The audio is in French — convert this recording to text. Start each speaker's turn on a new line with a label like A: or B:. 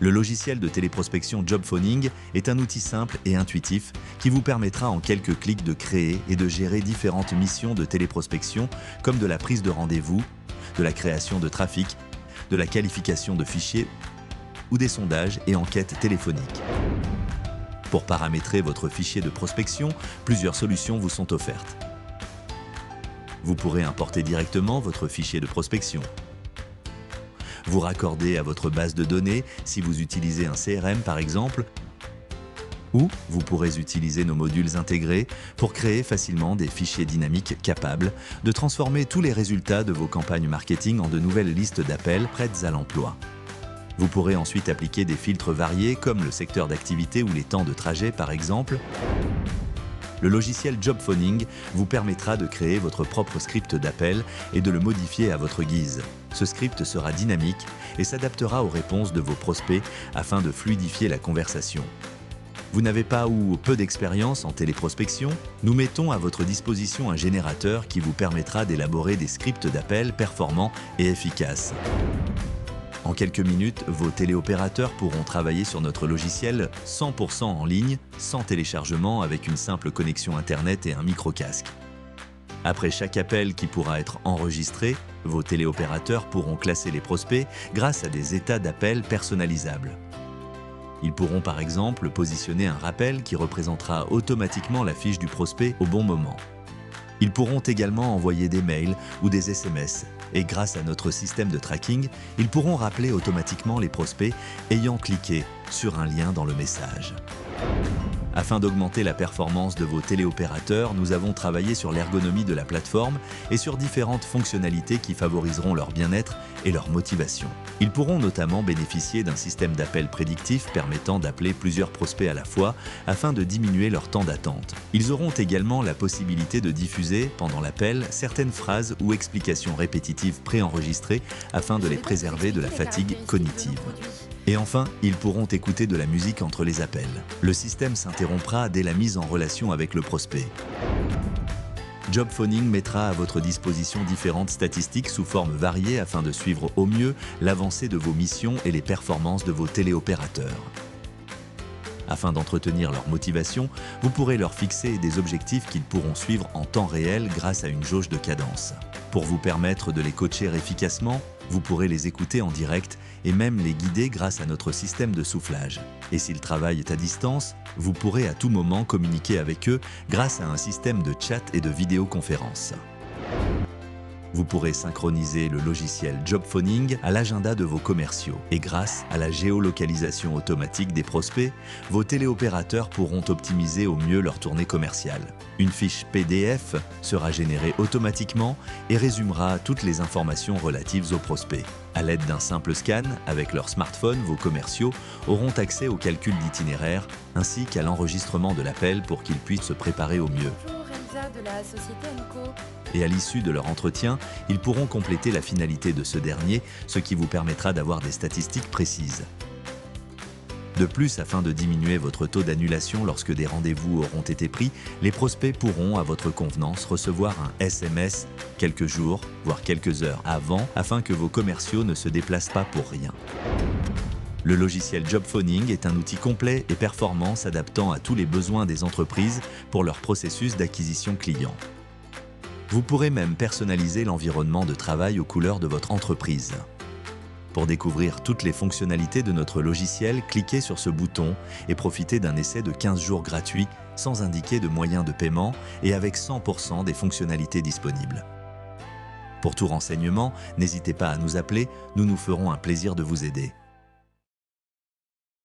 A: Le logiciel de téléprospection Jobphoning est un outil simple et intuitif qui vous permettra en quelques clics de créer et de gérer différentes missions de téléprospection comme de la prise de rendez-vous, de la création de trafic, de la qualification de fichiers ou des sondages et enquêtes téléphoniques. Pour paramétrer votre fichier de prospection, plusieurs solutions vous sont offertes. Vous pourrez importer directement votre fichier de prospection, vous raccorder à votre base de données si vous utilisez un CRM par exemple, ou vous pourrez utiliser nos modules intégrés pour créer facilement des fichiers dynamiques capables de transformer tous les résultats de vos campagnes marketing en de nouvelles listes d'appels prêtes à l'emploi. Vous pourrez ensuite appliquer des filtres variés comme le secteur d'activité ou les temps de trajet par exemple. Le logiciel Jobphoning vous permettra de créer votre propre script d'appel et de le modifier à votre guise. Ce script sera dynamique et s'adaptera aux réponses de vos prospects afin de fluidifier la conversation. Vous n'avez pas ou peu d'expérience en téléprospection? Nous mettons à votre disposition un générateur qui vous permettra d'élaborer des scripts d'appel performants et efficaces. En quelques minutes, vos téléopérateurs pourront travailler sur notre logiciel 100% en ligne, sans téléchargement, avec une simple connexion Internet et un micro-casque. Après chaque appel qui pourra être enregistré, vos téléopérateurs pourront classer les prospects grâce à des états d'appel personnalisables. Ils pourront par exemple positionner un rappel qui représentera automatiquement la fiche du prospect au bon moment. Ils pourront également envoyer des mails ou des SMS et grâce à notre système de tracking, ils pourront rappeler automatiquement les prospects ayant cliqué sur un lien dans le message. Afin d'augmenter la performance de vos téléopérateurs, nous avons travaillé sur l'ergonomie de la plateforme et sur différentes fonctionnalités qui favoriseront leur bien-être et leur motivation. Ils pourront notamment bénéficier d'un système d'appel prédictif permettant d'appeler plusieurs prospects à la fois afin de diminuer leur temps d'attente. Ils auront également la possibilité de diffuser, pendant l'appel, certaines phrases ou explications répétitives préenregistrées afin de les préserver de la fatigue cognitive. Et enfin, ils pourront écouter de la musique entre les appels. Le système s'interrompra dès la mise en relation avec le prospect. Jobphoning mettra à votre disposition différentes statistiques sous formes variées afin de suivre au mieux l'avancée de vos missions et les performances de vos téléopérateurs. Afin d'entretenir leur motivation, vous pourrez leur fixer des objectifs qu'ils pourront suivre en temps réel grâce à une jauge de cadence. Pour vous permettre de les coacher efficacement, vous pourrez les écouter en direct et même les guider grâce à notre système de soufflage. Et s'ils travaillent à distance, vous pourrez à tout moment communiquer avec eux grâce à un système de chat et de vidéoconférence. Vous pourrez synchroniser le logiciel Jobphoning à l'agenda de vos commerciaux. Et grâce à la géolocalisation automatique des prospects, vos téléopérateurs pourront optimiser au mieux leur tournée commerciale. Une fiche PDF sera générée automatiquement et résumera toutes les informations relatives aux prospects. À l'aide d'un simple scan, avec leur smartphone, vos commerciaux auront accès au calcul d'itinéraire ainsi qu'à l'enregistrement de l'appel pour qu'ils puissent se préparer au mieux.
B: De la société Enco.
A: Et à l'issue de leur entretien, ils pourront compléter la finalité de ce dernier, ce qui vous permettra d'avoir des statistiques précises. De plus, afin de diminuer votre taux d'annulation lorsque des rendez-vous auront été pris, les prospects pourront, à votre convenance, recevoir un SMS quelques jours, voire quelques heures avant, afin que vos commerciaux ne se déplacent pas pour rien. Le logiciel Jobphoning est un outil complet et performant s'adaptant à tous les besoins des entreprises pour leur processus d'acquisition client. Vous pourrez même personnaliser l'environnement de travail aux couleurs de votre entreprise. Pour découvrir toutes les fonctionnalités de notre logiciel, cliquez sur ce bouton et profitez d'un essai de 15 jours gratuit sans indiquer de moyens de paiement et avec 100% des fonctionnalités disponibles. Pour tout renseignement, n'hésitez pas à nous appeler, nous nous ferons un plaisir de vous aider.